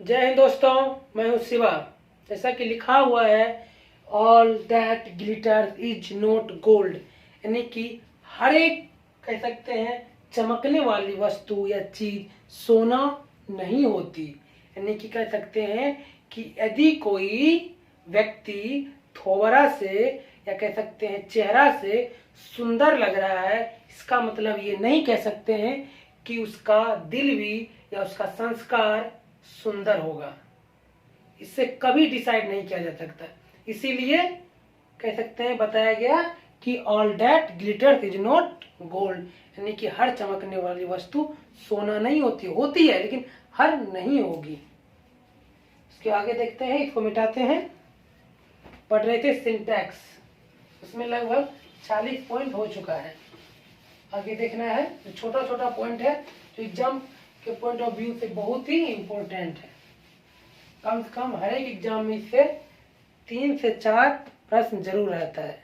जय हिंद दोस्तों, मैं हूं शिवा। जैसा कि लिखा हुआ है, all that glitters is not gold, यानी कि हर एक कह सकते हैं चमकने वाली वस्तु या चीज सोना नहीं होती। यानी कि कह सकते हैं कि यदि कोई व्यक्ति थोबरा से या कह सकते हैं चेहरा से सुंदर लग रहा है, इसका मतलब ये नहीं कह सकते हैं कि उसका दिल भी या उसका संस्कार सुंदर होगा। इससे कभी डिसाइड नहीं किया जा सकता। इसीलिए कह सकते हैं बताया गया कि all that glitters is not gold, यानी कि हर चमकने वाली वस्तु सोना नहीं होती है लेकिन हर नहीं होगी। इसके आगे देखते हैं, इसको मिटाते हैं। पढ़ रहे थे सिंटैक्स, उसमें लगभग 40 पॉइंट हो चुका है। आगे देखना है, जो छोटा छोटा पॉइंट है जो एग्जाम के पॉइंट ऑफ व्यू से बहुत ही इम्पोर्टेंट है। कम से कम हर एक एग्जाम में इससे 3 से 4 प्रश्न जरूर रहता है।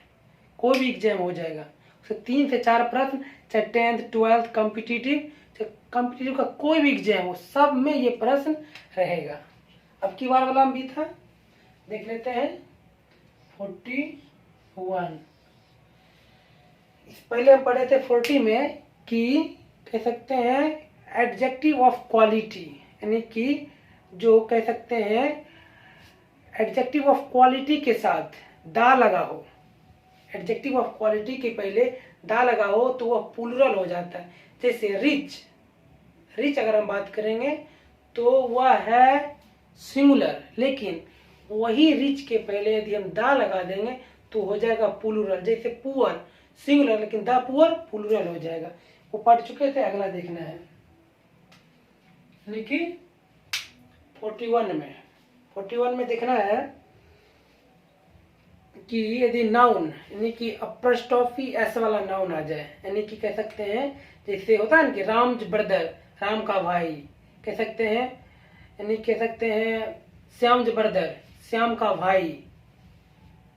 कोई भी एग्जाम हो जाएगा, उससे 3 से 4 प्रश्न, चाहे 10th 12th कॉम्पिटिटिव का कोई भी एग्जाम हो, सब में ये प्रश्न रहेगा। अब की बार वाला भी था, देख लेते हैं। 41 पहले हम पढ़े थे 40 में कि कह सकते हैं एडजेक्टिव ऑफ क्वालिटी, यानी कि जो कह सकते हैं एडजेक्टिव ऑफ क्वालिटी के साथ दा लगा हो, एडजेक्टिव ऑफ क्वालिटी के पहले दा लगा हो तो वह प्लूरल हो जाता है। जैसे रिच अगर हम बात करेंगे तो वह है सिंगुलर, लेकिन वही रिच के पहले यदि हम दा लगा देंगे तो हो जाएगा प्लूरल। जैसे पुअर सिंगुलर, लेकिन द पुअर प्लूरल हो जाएगा। वो पढ़ चुके थे, अगला देखना है। लेकिन 41 में देखना है कि यदि नाउन यानी कि अप्रस्टॉफी एस वाला नाउन आ जाए, यानी कि कह सकते हैं जैसे होता है ना कि राम्स ब्रदर, राम का भाई, कह सकते हैं यानी कह सकते हैं श्याम्स ब्रदर, श्याम का भाई,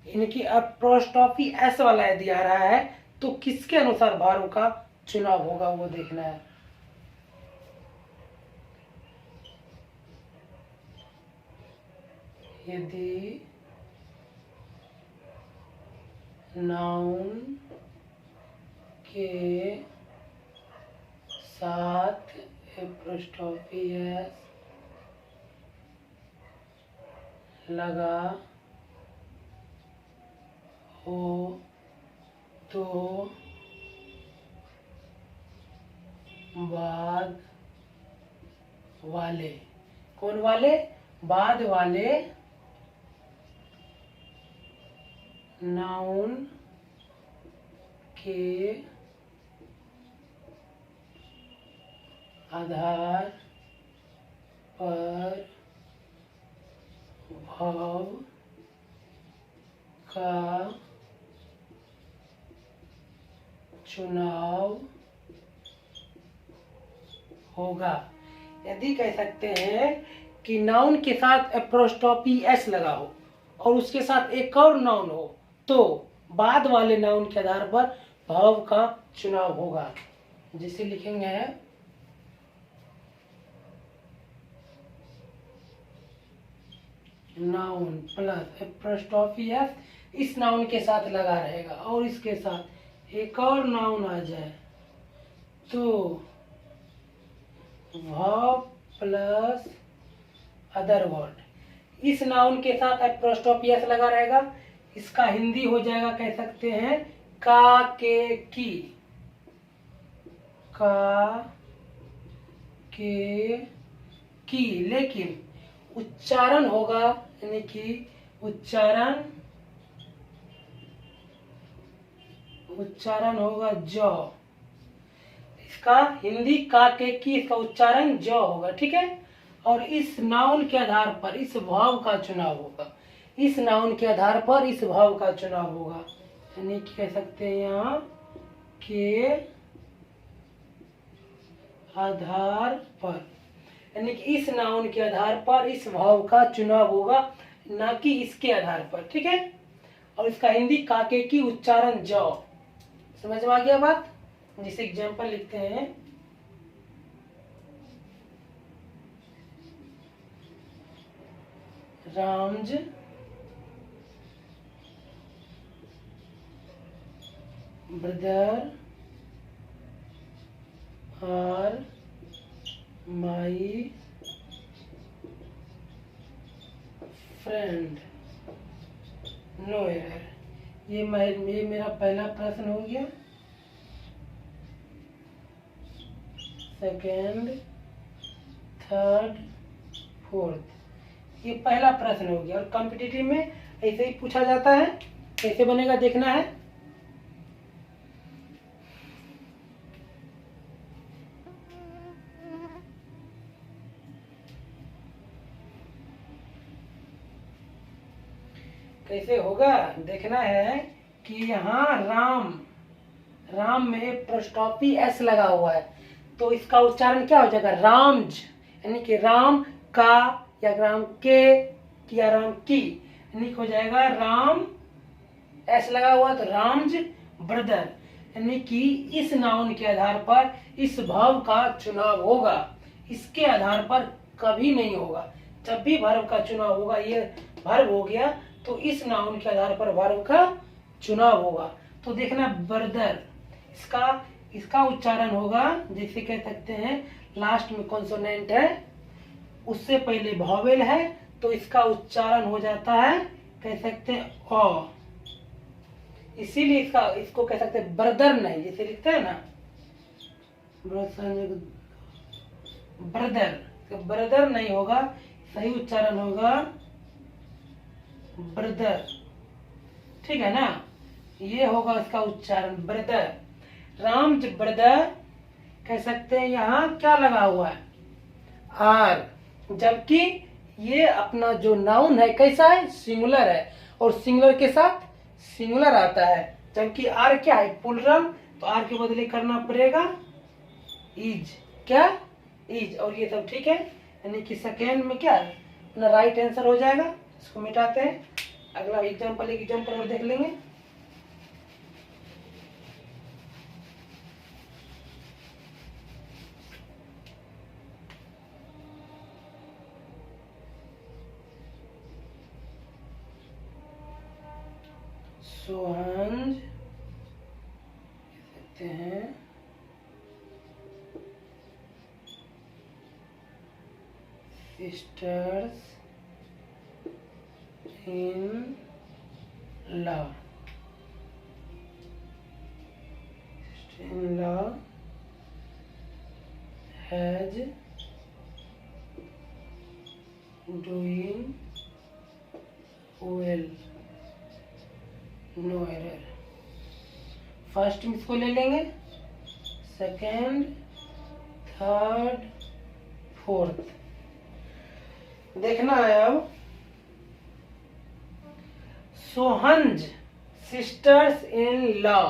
यानी कि अप्रस्टॉफी एस वाला यदि आ रहा है तो किसके अनुसार भारों का चुनाव होगा वो देखना है। यदि नाउन के साथ एप्रोस्ट्रोफी एस लगा हो तो बाद वाले, कौन वाले? बाद वाले नाउन के आधार पर भाव का चुनाव होगा। यदि कह सकते हैं कि नाउन के साथ एप्रोस्टॉफी एस लगा हो और उसके साथ एक और नाउन हो तो बाद वाले नाउन के आधार पर भाव का चुनाव होगा। जिसे लिखेंगे नाउन प्लस एप्रोस्टॉफी एस, इस नाउन के साथ लगा रहेगा और इसके साथ एक और नाउन आ जाए तो भाव प्लस अदर वर्ड, इस नाउन के साथ एप्रोस्ट्रोफी एस लगा रहेगा। इसका हिंदी हो जाएगा, कह सकते हैं का के की, लेकिन उच्चारण होगा यानी कि उच्चारण होगा जौ। इसका हिंदी का के की, इसका उच्चारण जौ होगा, ठीक है। और इस नाउन के आधार पर इस भाव का चुनाव होगा, इस नाउन के आधार पर इस भाव का चुनाव होगा, यानी कि कह सकते हैं यहाँ के आधार पर, यानी कि इस नाउन के आधार पर इस भाव का चुनाव होगा, ना कि इसके आधार पर, ठीक है। और इसका हिंदी काके की, उच्चारण जौ। समझ में आ गया बात? जिसे एग्जाम्पल लिखते हैं, Ram's brother are my friend, no error. ये मेरा पहला प्रश्न हो गया। सेकेंड, थर्ड, फोर्थ, ये पहला प्रश्न हो गया। और कॉम्पिटिटिव में ऐसे ही पूछा जाता है, कैसे बनेगा देखना है। कैसे होगा देखना है कि यहाँ राम में प्रोस्टॉपी एस लगा हुआ है, तो इसका उच्चारण क्या हो जाएगा? राम्ज, यानी कि राम का या राम के या राम की, यानी हो जाएगा राम, एस लगा हुआ तो राम्ज ब्रदर, यानी कि इस नाउन के आधार पर इस भाव का चुनाव होगा, इसके आधार पर कभी नहीं होगा। जब भी वर्ब का चुनाव होगा, ये वर्ब हो गया तो इस नाउन के आधार पर वर्ब का चुनाव होगा। तो देखना ब्रदर, इसका उच्चारण होगा, जैसे कह सकते हैं लास्ट में कॉन्सोनेंट है, उससे पहले वॉवेल है, तो इसका उच्चारण हो जाता है, कह सकते हैं अ, इसीलिए इसको कह सकते हैं ब्रदर नहीं, जैसे लिखते हैं ना ब्रदर, तो ब्रदर नहीं होगा, सही उच्चारण होगा ब्रदर, ठीक है ना। ये होगा इसका उच्चारण ब्रदर, राम्ज ब्रदर कह सकते हैं। यहाँ क्या लगा हुआ है? आर, जबकि ये अपना जो नाउन है कैसा है? सिंगुलर है, और सिंगुलर के साथ सिंगुलर आता है, जबकि आर क्या है? प्लूरल, तो आर के बदले करना पड़ेगा इज, क्या? इज, और ये सब ठीक है, यानी कि सेकेंड में क्या है अपना राइट आंसर हो जाएगा। इसको मिटाते हैं, अगला एग्जाम्पल और देख लेंगे। सोहंज कहते हैं sisters in law, has doing well, no error. First में इसको ले लेंगे, सेकेंड, थर्ड, फोर्थ, देखना है अब। सोहंज सिस्टर्स इन लॉ,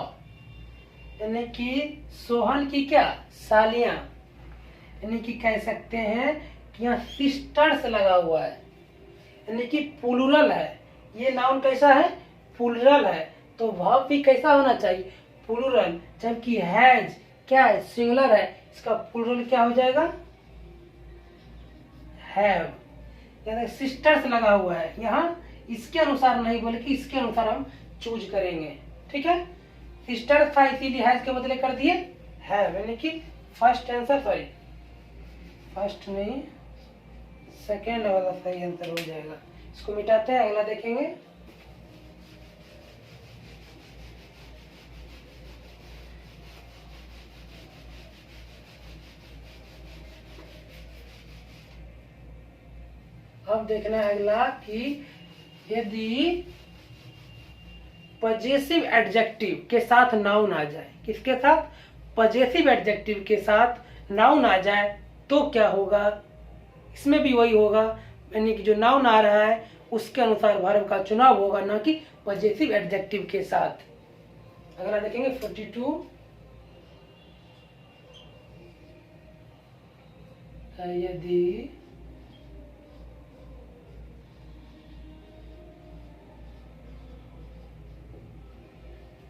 यानी कि सोहन की क्या? सालियां, यानी कि कह सकते हैं कि यहाँ सिस्टर्स लगा हुआ है, यानी कि प्लूरल है। ये नाउन कैसा है? प्लूरल है, तो वर्ब भी कैसा होना चाहिए? प्लूरल, जबकि हैज क्या है? सिंगुलर है, इसका प्लूरल क्या हो जाएगा? हैव, यानी सिस्टर्स लगा हुआ है यहाँ, इसके अनुसार नहीं बल्कि इसके अनुसार हम चूज करेंगे, ठीक है। सिस्टर था इसीलिए हैज के बदले कर दिए हैव, यानी कि फर्स्ट आंसर, सॉरी फर्स्ट नहीं सेकेंड वाला सही आंसर हो जाएगा। इसको मिटाते हैं, अगला देखेंगे। अब देखना है अगला कि यदि पजेसिव एडजेक्टिव के साथ नाउन आ जाए, किसके साथ? पजेसिव एडजेक्टिव के साथ नाउन आ जाए तो क्या होगा? इसमें भी वही होगा, यानी कि जो नाउन आ रहा है उसके अनुसार वर्ब का चुनाव होगा, ना कि पजेसिव एडजेक्टिव के साथ। अगला देखेंगे 42, यदि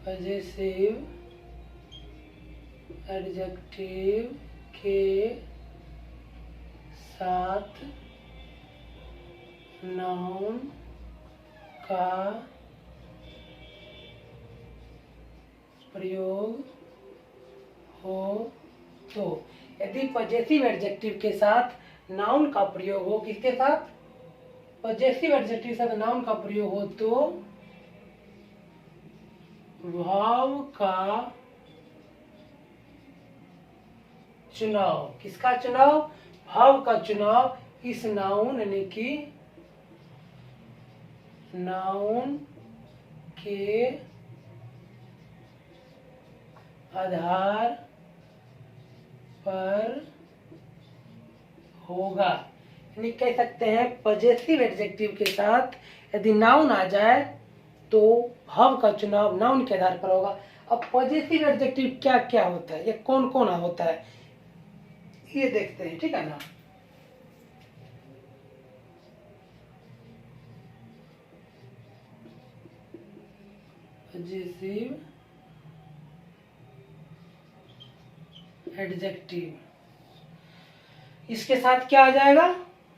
पजेसिव एडजेक्टिव के साथ नाउन का प्रयोग हो तो, यदि पजेसिव एडजेक्टिव के साथ नाउन का प्रयोग हो, किसके साथ? पजेसिव एडजेक्टिव के साथ नाउन का प्रयोग हो तो भाव का चुनाव, किसका चुनाव? भाव का चुनाव इस नाउन यानी कि नाउन के आधार पर होगा। यानी कह सकते हैं पजेसिव एडजेक्टिव के साथ यदि नाउन आ जाए तो भाव का चुनाव नाउन के आधार पर होगा। अब पजेसिव एडजेक्टिव क्या क्या होता है, ये कौन कौन होता है, ये देखते हैं, ठीक है ना। पजेसिव एडजेक्टिव, इसके साथ क्या आ जाएगा?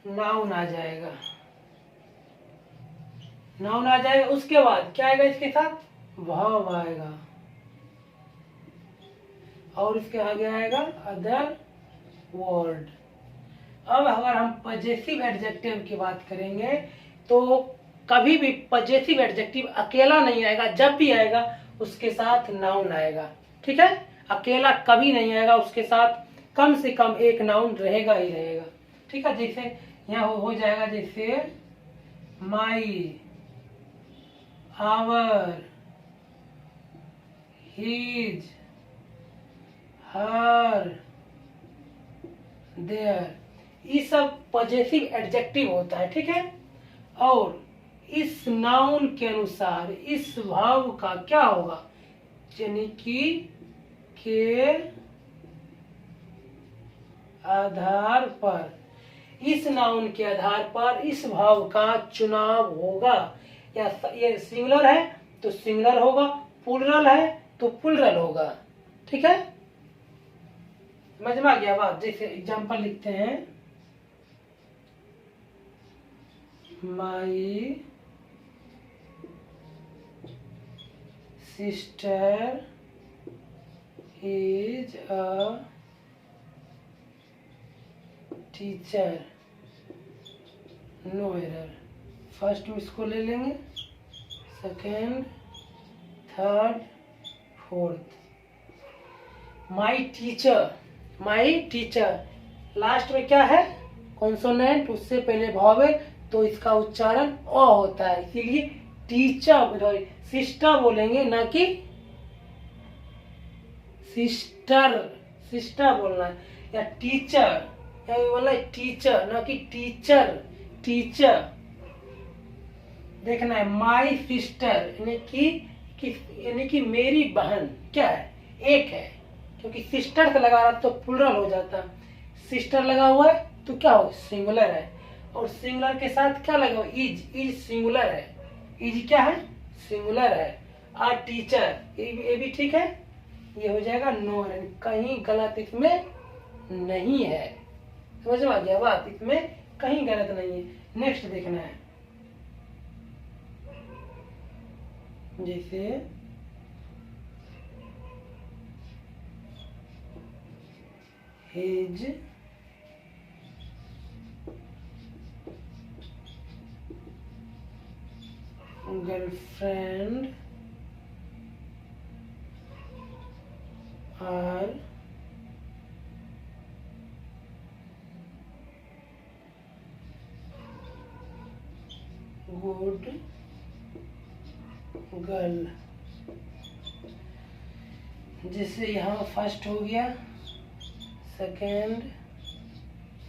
नाउन आ जाएगा, नाउन आ जाएगा। उसके बाद क्या आएगा? इसके साथ भाव आएगा, और इसके आगे आएगा अदर वर्ड। अब अगर हम पजेसिव एडजेक्टिव की बात करेंगे तो कभी भी पजेसिव एडजेक्टिव अकेला नहीं आएगा, जब भी आएगा उसके साथ नाउन आएगा, ठीक है। अकेला कभी नहीं आएगा, उसके साथ कम से कम एक नाउन रहेगा ही रहेगा, ठीक है। जैसे यहाँ हो जाएगा, जैसे माई, आवर, हिज, हर, देयर, ये सब पजेसिव एडजेक्टिव होता है, ठीक है। और इस नाउन के अनुसार इस भाव का क्या होगा? यानी कि के आधार पर, इस नाउन के आधार पर इस भाव का चुनाव होगा। या ये सिंगुलर है तो सिंगुलर होगा, प्लूरल है तो प्लूरल होगा, ठीक है। समझ में आ गया बात? जैसे एग्जांपल लिखते हैं, my sister is a teacher, no error. First में इसको ले लेंगे, second, third, fourth. My teacher, my teacher, last में क्या है? कॉन्सोनेंट, उससे पहले वॉवेल, तो इसका उच्चारण अ होता है, इसीलिए टीचर, सिस्टर बोलेंगे ना कि सिस्टर, सिस्टर बोलना है, या टीचर, या बोलना है टीचर ना कि टीचर, टीचर देखना है। माई सिस्टर यानी कि मेरी बहन क्या है? एक है, क्योंकि सिस्टर से लगा रहा तो प्लूरल हो जाता, सिस्टर लगा हुआ है तो क्या हो? सिंगुलर है। और सिंगुलर के साथ क्या लगा हुआ? इज, इज सिंगुलर है, इज क्या है? सिंगुलर है। आ टीचर, ये भी ठीक है, ये हो जाएगा नो, कहीं गलत इसमें नहीं है। समझ में आ गया बात? इसमें कहीं गलत नहीं है। नेक्स्ट देखना है, जैसे his girlfriend are good girl. जैसे यहाँ फर्स्ट हो गया, सेकेंड,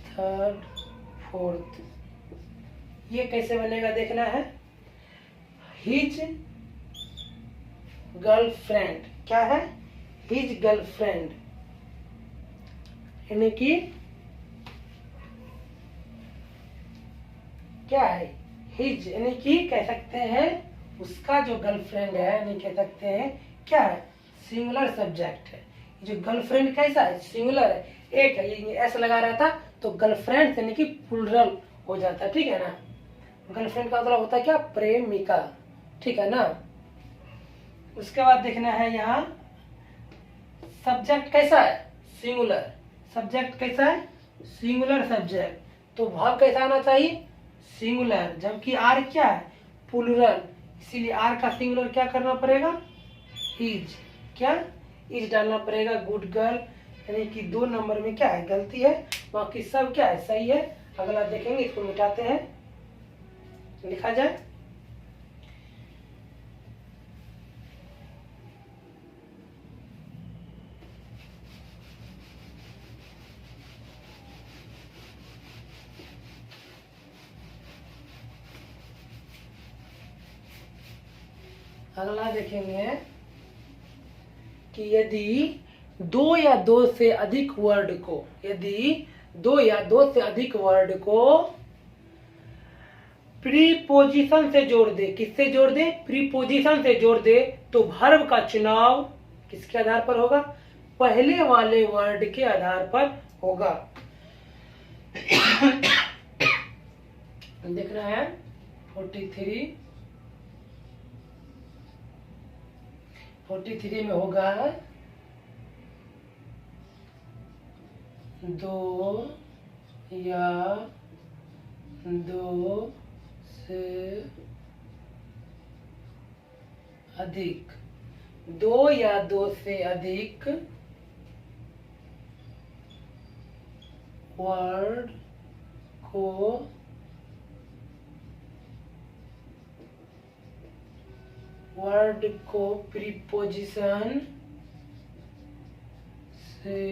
थर्ड, फोर्थ, ये कैसे बनेगा देखना है। हिज गर्लफ्रेंड क्या है? हिज गर्लफ्रेंड, यानी कि क्या है? हिज यानी कि कह सकते हैं उसका जो गर्लफ्रेंड है, यानी कह सकते हैं क्या है? सिंगुलर सब्जेक्ट है। जो गर्लफ्रेंड कैसा है? सिंगुलर है, एक है। ये ऐसा लगा रहा था तो गर्लफ्रेंड यानी कि प्लूरल हो जाता, ठीक है ना। गर्लफ्रेंड का मतलब होता है क्या, प्रेमिका, ठीक है ना। उसके बाद देखना है यहाँ सब्जेक्ट कैसा है, सिंगुलर। सब्जेक्ट कैसा है, सिंगुलर सब्जेक्ट, तो भाव कैसा आना चाहिए, सिंगुलर, जबकि आर क्या है, प्लूरल, इसीलिए आर का सिंगुलर क्या करना पड़ेगा, इज, क्या, इज डालना पड़ेगा। गुड गर्ल, यानी कि 2 नंबर में क्या है, गलती है, बाकी सब क्या है, सही है। अगला देखेंगे, इसको मिटाते हैं, लिखा जाए। अगला देखेंगे कि यदि 2 या 2 से अधिक वर्ड को, यदि 2 या 2 से अधिक वर्ड को प्रीपोजिशन से जोड़ दे, किससे जोड़ दे, प्रीपोजिशन से जोड़ दे, तो वर्ब का चुनाव किसके आधार पर होगा, पहले वाले वर्ड के आधार पर होगा। देखना है 43 में होगा 2 या 2 से अधिक, 2 या 2 से अधिक वर्ड को प्रीपोजिशन से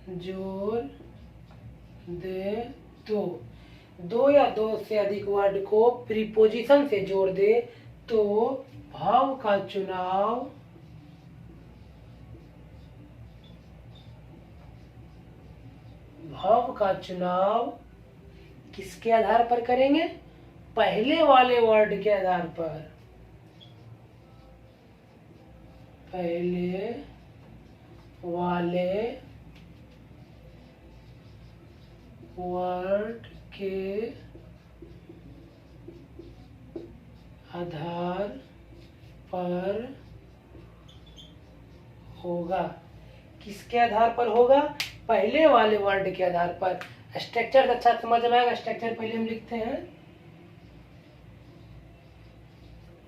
जोड़ दे, तो 2 या 2 से अधिक वर्ड को प्रीपोजिशन से जोड़ दे तो भाव का चुनाव किसके आधार पर करेंगे, पहले वाले वर्ड के आधार पर, पहले वाले वर्ड के आधार पर होगा। किसके आधार पर होगा, पहले वाले वर्ड के आधार पर। स्ट्रक्चर अच्छा समझ में आएगा, स्ट्रक्चर पहले हम लिखते हैं,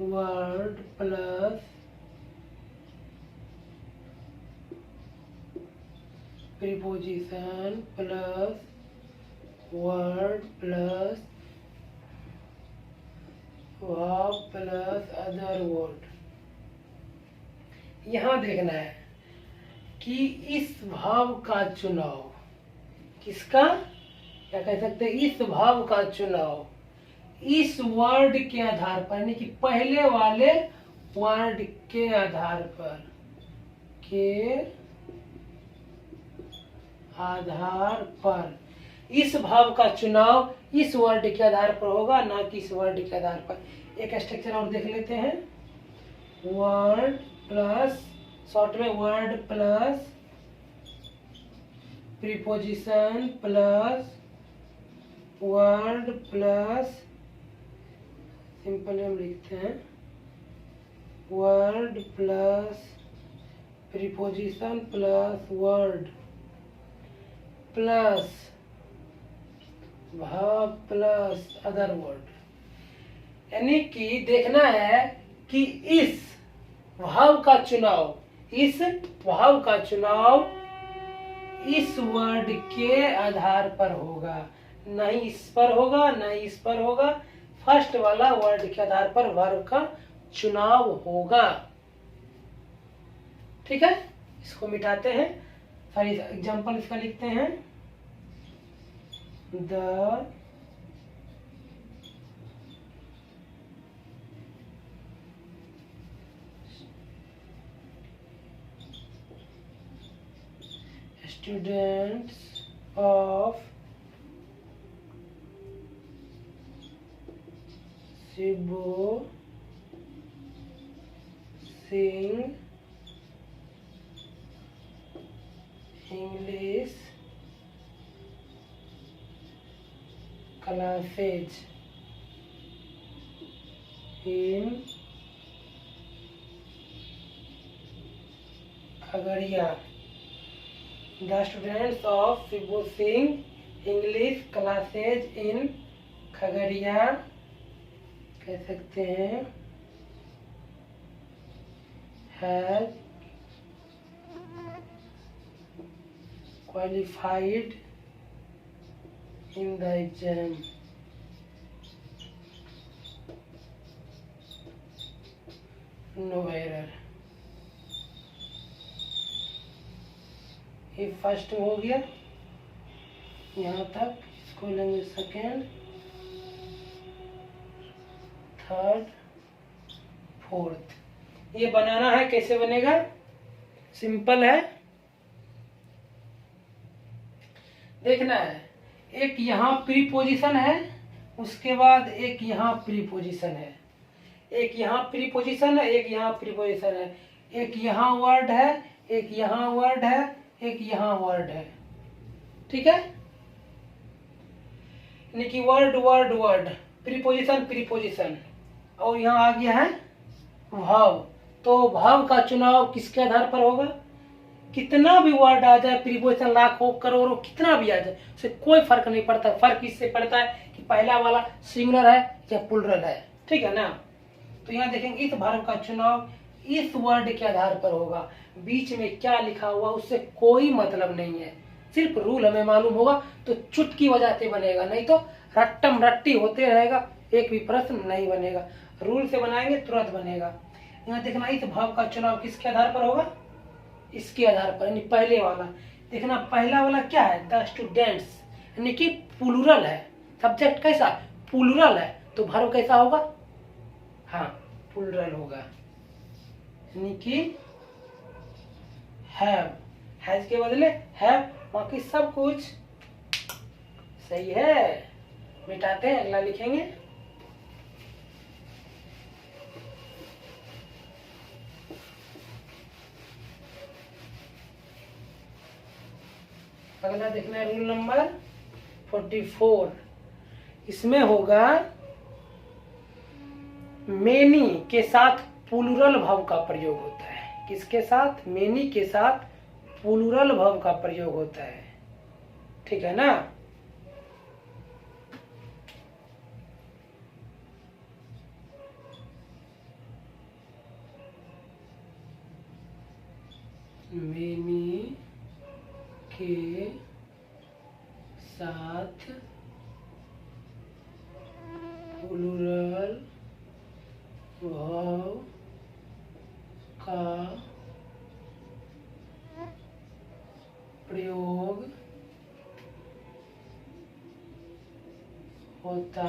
word plus preposition plus word plus verb plus other word. यहाँ देखना है कि इस भाव का चुनाव, किसका, क्या कह सकते हैं, इस भाव का चुनाव इस वर्ड के आधार पर, यानी कि पहले वाले वर्ड के आधार पर, इस भाव का चुनाव इस वर्ड के आधार पर होगा, ना कि इस वर्ड के आधार पर। एक स्ट्रक्चर और देख लेते हैं, वर्ड प्लस, शॉर्ट में word plus preposition plus word plus, simple हम लिखते हैं, word plus preposition plus word plus भाव प्लस अदर वर्ड। यानी कि देखना है कि इस भाव का चुनाव इस वर्ड के आधार पर होगा, नहीं इस पर होगा, नहीं इस पर होगा, फर्स्ट वाला वर्ड के आधार पर वर्ब का चुनाव होगा। ठीक है, इसको मिटाते हैं, सॉरी एग्जाम्पल इसका लिखते हैं, the students of Shibu sing English classes in Khagaria. The students of Shibu Singh English classes in Khagaria कह सकते हैं has qualified in the exam. No error. ये फर्स्ट हो गया यहाँ तक, इसको लेंगे सेकेंड, थर्ड, फोर्थ। ये बनाना है, कैसे बनेगा? सिंपल है, देखना है। एक यहाँ प्रीपोजिशन है, उसके बाद एक यहाँ प्रीपोजिशन है, एक यहाँ प्रीपोजिशन है, एक यहाँ प्रीपोजिशन है, एक यहाँ वर्ड है, एक यहाँ वर्ड है, एक यहाँ वर्ड है। ठीक है, यानी कि word word word, preposition preposition, और यहाँ आ गया है भाव। तो भाव का चुनाव किसके आधार पर होगा? कितना भी वर्ड आ जाए, प्रीपोजिशन लाख हो करोड़ हो, कितना भी आ जाए, उससे कोई फर्क नहीं पड़ता। फर्क इससे पड़ता है कि पहला वाला सिंगुलर है या प्लुरल है। ठीक है ना? तो यहाँ देखेंगे इस भाव का चुनाव इस वर्ड के आधार पर होगा। बीच में क्या लिखा हुआ उससे कोई मतलब नहीं है, सिर्फ रूल हमें मालूम होगा तो चुटकी बजाते बनेगा, नहीं तो रट्टम रट्टी होते रहेगा, एक भी प्रश्न नहीं बनेगा। रूल से बनाएंगे तुरंत बनेगा। यहाँ देखना इस भाव का चुनाव किसके आधार पर होगा? इसके आधार पर, यानी पहले वाला। देखना पहला वाला क्या है? द स्टूडेंट्स, यानी कि प्लुरल है। सब्जेक्ट कैसा? प्लुरल है, तो भाव कैसा होगा? हाँ, प्लुरल होगा, यानी कि हैव, हैज के बदले हैव। बाकी सब कुछ सही है। मिटाते हैं, अगला लिखेंगे। अगला देखना है रूल नंबर 44। इसमें होगा मेनी के साथ प्लुरल भाव का प्रयोग होता है। किसके साथ? मेनी के साथ प्लुरल भाव का प्रयोग होता है। ठीक है ना? मेनी के साथ प्लुरल भाव का प्रयोग होता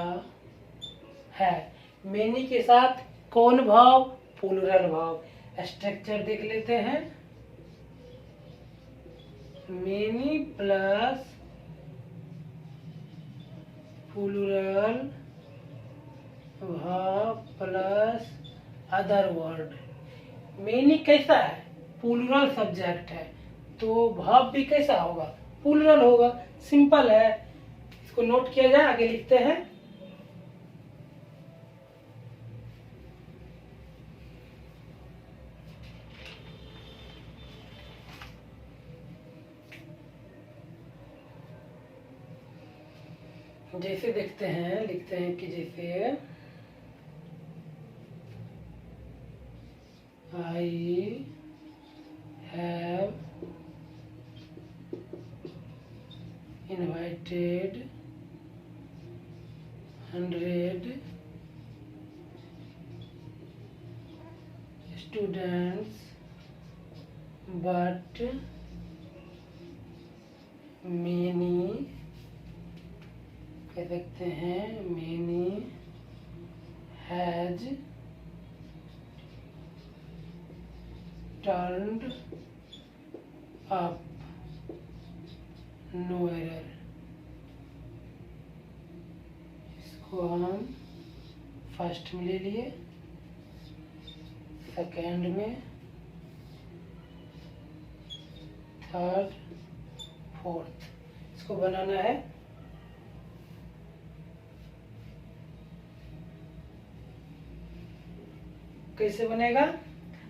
है। मेनी के साथ कौन भाव? प्लुरल भाव। स्ट्रक्चर देख लेते हैं। मेनी प्लस प्लुरल भाव प्लस अदर वर्ड। मेनी कैसा है? प्लुरल सब्जेक्ट है, तो भाव भी कैसा होगा? प्लुरल होगा। सिंपल है, इसको नोट किया जाए। आगे लिखते हैं। जैसे देखते हैं, लिखते हैं कि जैसे I have invited 100 students, but many, कह सकते हैं many has turned up, no error। इसको हम फर्स्ट में ले लिए, सेकेंड में, थर्ड, फोर्थ। इसको बनाना है। कैसे बनेगा?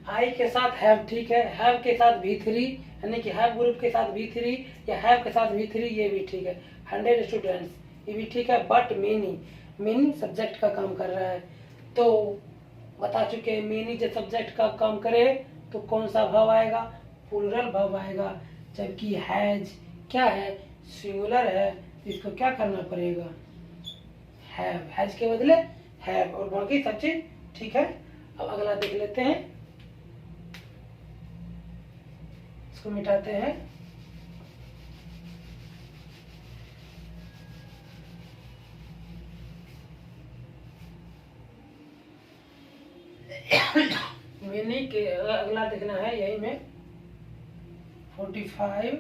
आई के साथ हैव, ठीक है, हैव के साथ भी थ्री, यानी कि हैव ग्रुप के साथ भी थ्री या हैव के साथ भी थ्री, ये भी ठीक है। 100 स्टूडेंट्स, ये भी ठीक है। बट मेनी, मेनी सब्जेक्ट का काम कर रहा है, तो बता चुके हैं मेनी जब सब्जेक्ट का काम करे तो कौन सा भाव आएगा? प्लूरल भाव आएगा। जबकि हैज क्या है? सिंगुलर है, इसको क्या करना पड़ेगा? हैव, हैज के बदले हैव, और बाकी सब चीज ठीक है। अब अगला देख लेते हैं, इसको मिटाते हैं। मैंने के अगला देखना है, यही में 45,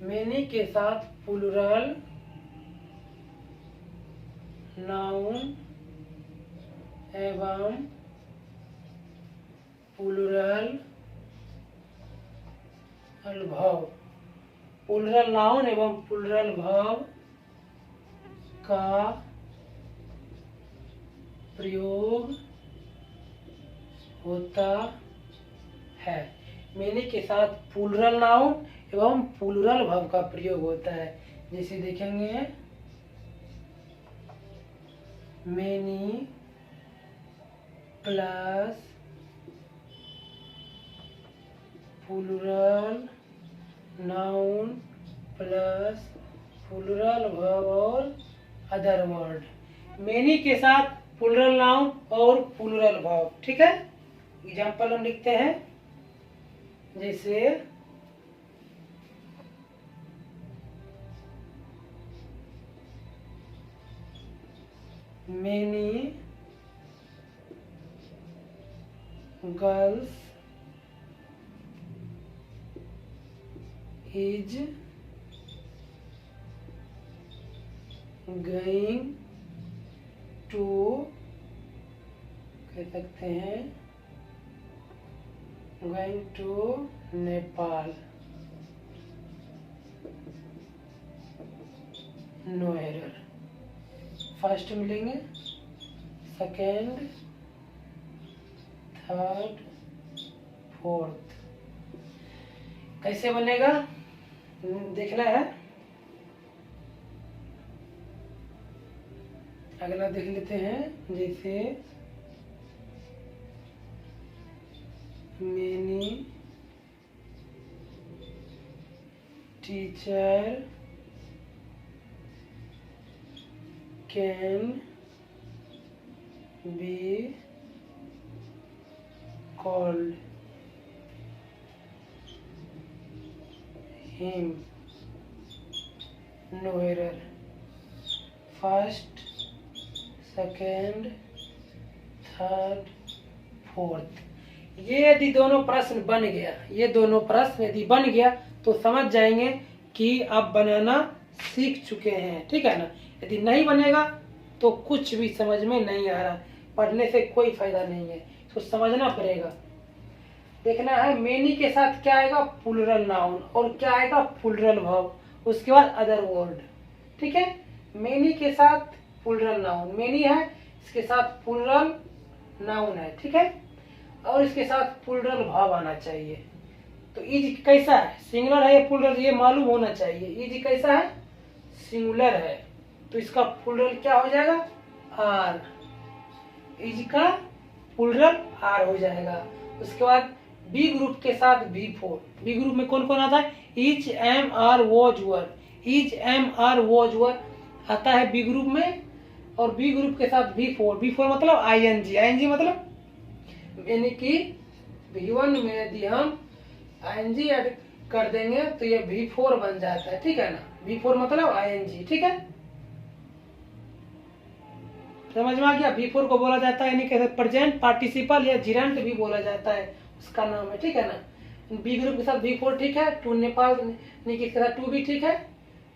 मैंने के साथ प्लूरल नाउन एवं प्लूरल भाव, प्लूरल नाउन एवं प्लूरल भाव का प्रयोग होता है। मैंने के साथ प्लूरल नाउन एवं प्लूरल भाव का प्रयोग होता है। जैसे देखेंगे, many plus plural noun plus plural verb और अदर वर्ड। मैनी के साथ प्लूरल नाउन और प्लूरल वर्ब, ठीक है। एग्जाम्पल हम लिखते हैं, जैसे many girls is going to, कह सकते हैं going to Nepal, no error. First मिलेंगे, सेकेंड, थर्ड, फोर्थ। कैसे बनेगा देखना है। अगला देख लेते हैं, जैसे many teacher can be called him, no error। First, second, third, fourth. ये यदि दोनों प्रश्न बन गया, ये दोनों प्रश्न यदि बन गया तो समझ जाएंगे कि आप बनाना सीख चुके हैं, ठीक है ना। यदि नहीं बनेगा तो कुछ भी समझ में नहीं आ रहा, पढ़ने से कोई फायदा नहीं है, तो समझना पड़ेगा। देखना है मेनी के साथ क्या आएगा? प्लूरल नाउन, और क्या आएगा? प्लूरल वर्ब, उसके बाद अदर वर्ड, ठीक है। मेनी के साथ प्लूरल नाउन, मेनी है, इसके साथ प्लूरल नाउन है, ठीक है, और इसके साथ प्लूरल वर्ब आना चाहिए। तो इज कैसा है? सिंगुलर है या प्लूरल, ये मालूम होना चाहिए। इज कैसा है? सिंगुलर है, तो इसका प्लूरल क्या हो जाएगा? आर। इज का प्लूरल आर हो जाएगा। उसके बाद बी ग्रुप के साथ B4। बी ग्रुप में कौन कौन आता है? Is, am, are, was, were. Is, am, are, was, were आता है बी ग्रुप में, और बी ग्रुप के साथ B4। B4 मतलब ING। ING मतलब यानी कि B1 में यदि हम ING ऐड कर देंगे तो ये B4 बन जाता है, ठीक है ना। B4 मतलब ING, ठीक है, समझ में आ गया। B4 को बोला जाता है यानी कि प्रेजेंट पार्टिसिपल या जिरेंट भी बोला जाता है, उसका नाम है, ठीक है ना। बी ग्रुप के साथ B4 ठीक है, टू नेपाल यानी कि इसके साथ टू भी ठीक है,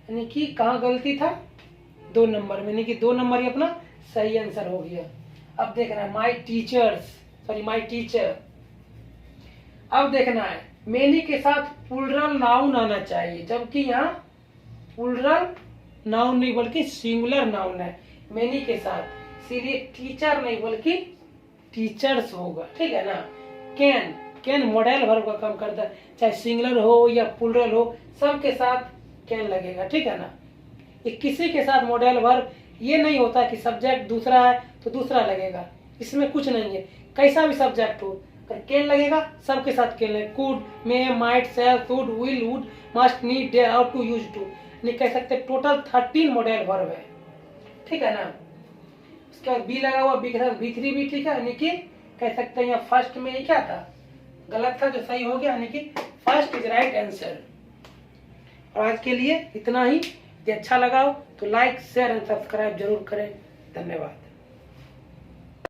यानी कि कहाँ गलती था? 2 नंबर में, यानी कि 2 नंबर ही अपना सही आंसर हो गया। अब देखना है my teachers, sorry my teacher. अब देखना है मेनी के साथ प्लूरल नाउन आना चाहिए, जबकि यहाँ प्लूरल नाउन नहीं बल्कि सिंगुलर नाउन है मेनी के साथ, इसीलिए टीचर नहीं बल्कि टीचर्स होगा, ठीक है ना। कैन, कैन मॉडल वर्ब का काम करता है, चाहे सिंगुलर हो या प्लूरल हो, सबके साथ कैन लगेगा, ठीक है ना। ये किसी के साथ मॉडल वर्ब ये नहीं होता कि सब्जेक्ट दूसरा है तो दूसरा लगेगा, इसमें कुछ नहीं है। कैसा भी सब्जेक्ट हो, अगर कैन लगेगा सबके साथ कैन लगेगा। Could, may, might, shall, should, will, would, must, need, dare, ought to, use to, नहीं कह सकते। टोटल 13 मॉडल वर्ब है, ठीक है ना। उसके बाद बी लगा हुआ, बी के साथ B3 भी ठीक है, यानी कि कह सकते हैं यहाँ फर्स्ट में ये क्या था, गलत था जो सही हो गया, यानी कि फर्स्ट इज राइट आंसर। और आज के लिए इतना ही। यदि अच्छा लगा हो तो लाइक, शेयर एंड सब्सक्राइब जरूर करें। धन्यवाद।